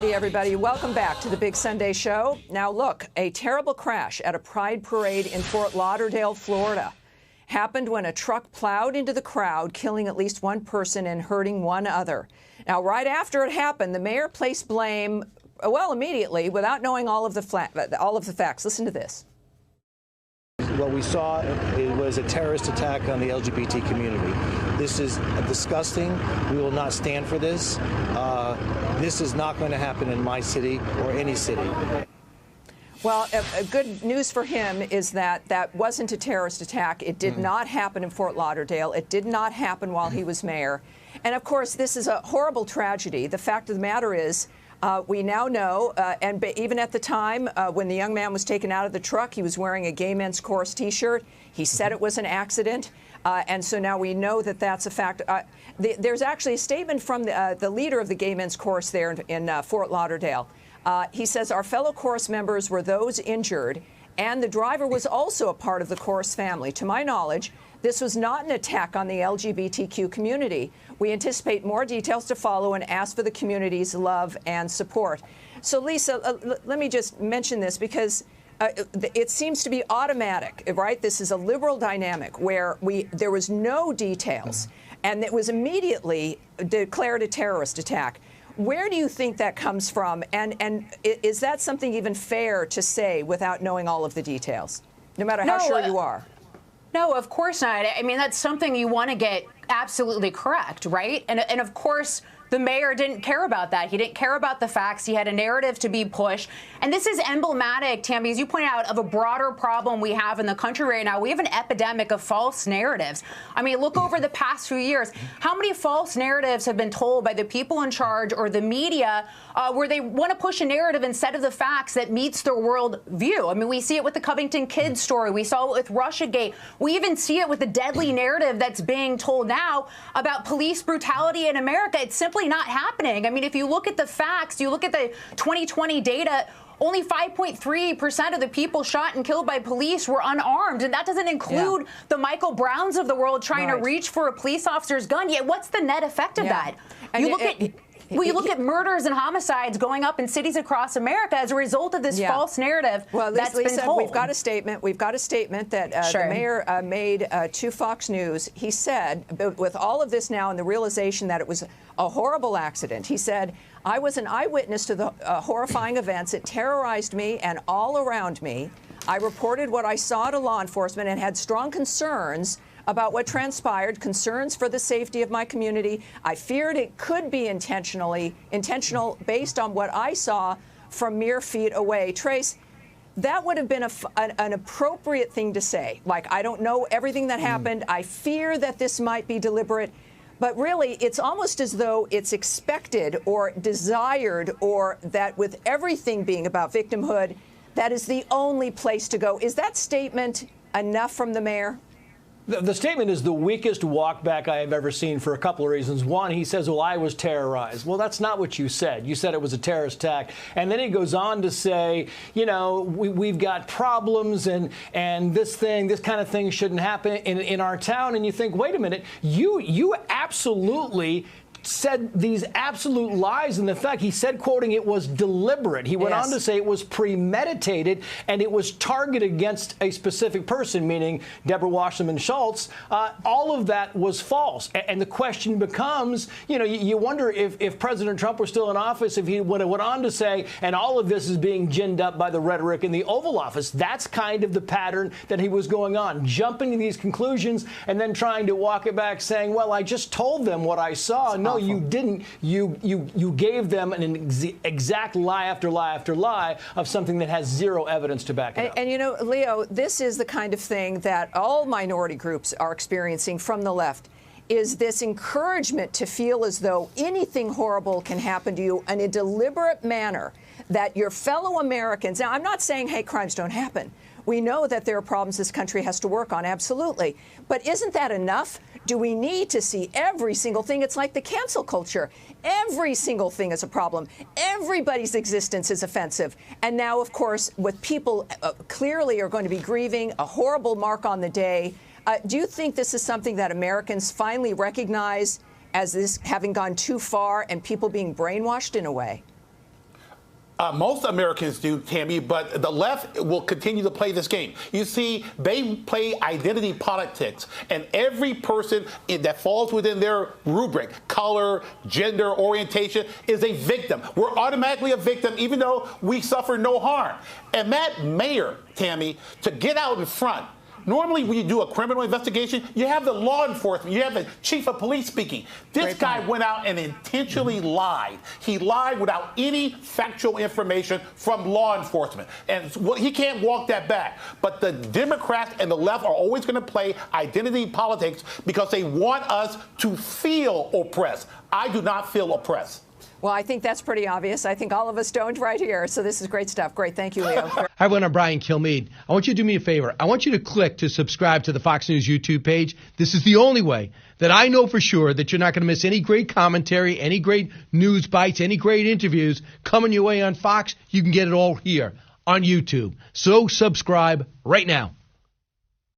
Hey everybody, welcome back to the Big Sunday Show. Now look, a terrible crash at a pride parade in Fort Lauderdale, Florida, happened when a truck plowed into the crowd, killing at least one person and hurting one other. Now, right after it happened, the mayor placed blame, well, immediately, without knowing all of the facts. Listen to this. What we saw, it was a terrorist attack on the LGBT community. This is disgusting. We will not stand for this. This is not going to happen in my city or any city. Well, good news for him is that that wasn't a terrorist attack. It did not happen in Fort Lauderdale. It did not happen while he was mayor. And of course, this is a horrible tragedy. The fact of the matter is, we now know, and even at the time when the young man was taken out of the truck, he was wearing a Gay Men's Chorus T-shirt. He said it was an accident. And so now we know that that's a fact. There's actually a statement from the leader of the Gay Men's Chorus there in Fort Lauderdale. He says, our fellow chorus members were those injured, and the driver was also a part of the chorus family. To my knowledge, this was not an attack on the LGBTQ community. We anticipate more details to follow and ask for the community's love and support. So, Lisa, let me just mention this because it seems to be automatic, right? This is a liberal dynamic where there was no details, and it was immediately declared a terrorist attack. Where do you think that comes from? And is that something even fair to say without knowing all of the details, no matter how sure you are? No, of course not. I mean, that's something you want to get absolutely correct, right? And of course, the mayor didn't care about that. He didn't care about the facts. He had a narrative to be pushed. And this is emblematic, Tammy, as you point out, of a broader problem we have in the country right now. We have an epidemic of false narratives. I mean, look over the past few years. How many false narratives have been told by the people in charge or the media where they want to push a narrative instead of the facts that meets their world view? I mean, we see it with the Covington kids story. We saw it with Russiagate. We even see it with the deadly narrative that's being told now about police brutality in America. It's simply not happening. I mean, if you look at the facts, you look at the 2020 data, only 5.3% of the people shot and killed by police were unarmed. And that doesn't include the Michael Browns of the world trying to reach for a police officer's gun. Yet what's the net effect of that? And you look at... Well, you look at murders and homicides going up in cities across America as a result of this false narrative that's been told. We've got a statement. We've got a statement that the mayor made to Fox News. He said, with all of this now and the realization that it was a horrible accident, he said, I was an eyewitness to the horrifying events. It terrorized me and all around me. I reported what I saw to law enforcement and had strong concerns about what transpired, concerns for the safety of my community. I feared it could be intentional based on what I saw from mere feet away. Trace, that would have been an appropriate thing to say. Like, I don't know everything that happened. I fear that this might be deliberate. But really, it's almost as though it's expected or desired, or that with everything being about victimhood, that is the only place to go. Is that statement enough from the mayor? The statement is the weakest walkback I have ever seen for a couple of reasons. One, he says, well, I was terrorized. Well, that's not what you said. You said it was a terrorist attack. And then he goes on to say, you know, we've got problems and this kind of thing shouldn't happen in our town. And you think, wait a minute, you absolutely said these absolute lies. And the fact he said, quoting, it was deliberate. He went on to say it was premeditated and it was targeted against a specific person, meaning Deborah Wasserman Schultz. All of that was false. And the question becomes, you know, you wonder if President Trump were still in office, if he would have went on to say, and all of this is being ginned up by the rhetoric in the Oval Office. That's kind of the pattern that he was going on, jumping to these conclusions and then trying to walk it back, saying, well, I just told them what I saw. No, you didn't. You gave them an exact lie after lie after lie of something that has zero evidence to back it up. And you know, Leo, this is the kind of thing that all minority groups are experiencing from the left, is this encouragement to feel as though anything horrible can happen to you in a deliberate manner, that your fellow Americans. Now, I'm not saying hate crimes don't happen. We know that there are problems this country has to work on, absolutely. But isn't that enough? Do we need to see every single thing? It's like the cancel culture. Every single thing is a problem. Everybody's existence is offensive. And now, of course, with people clearly are going to be grieving, a horrible mark on the day. Do you think this is something that Americans finally recognize as this having gone too far and people being brainwashed in a way? Most Americans do, Tammy, but the left will continue to play this game. You see, they play identity politics, and every person that falls within their rubric, color, gender, orientation, is a victim. We're automatically a victim, even though we suffer no harm. And that mayor, Tammy, to get out in front. Normally, when you do a criminal investigation, you have the law enforcement, you have the chief of police speaking. This guy went out and intentionally lied. He lied without any factual information from law enforcement. And he can't walk that back. But the Democrats and the left are always going to play identity politics because they want us to feel oppressed. I do not feel oppressed. Well, I think that's pretty obvious. I think all of us don't right here. So this is great stuff. Great. Thank you, Leo. Hi, everyone. I'm Brian Kilmeade. I want you to do me a favor. I want you to click to subscribe to the Fox News YouTube page. This is the only way that I know for sure that you're not going to miss any great commentary, any great news bites, any great interviews coming your way on Fox. You can get it all here on YouTube. So subscribe right now.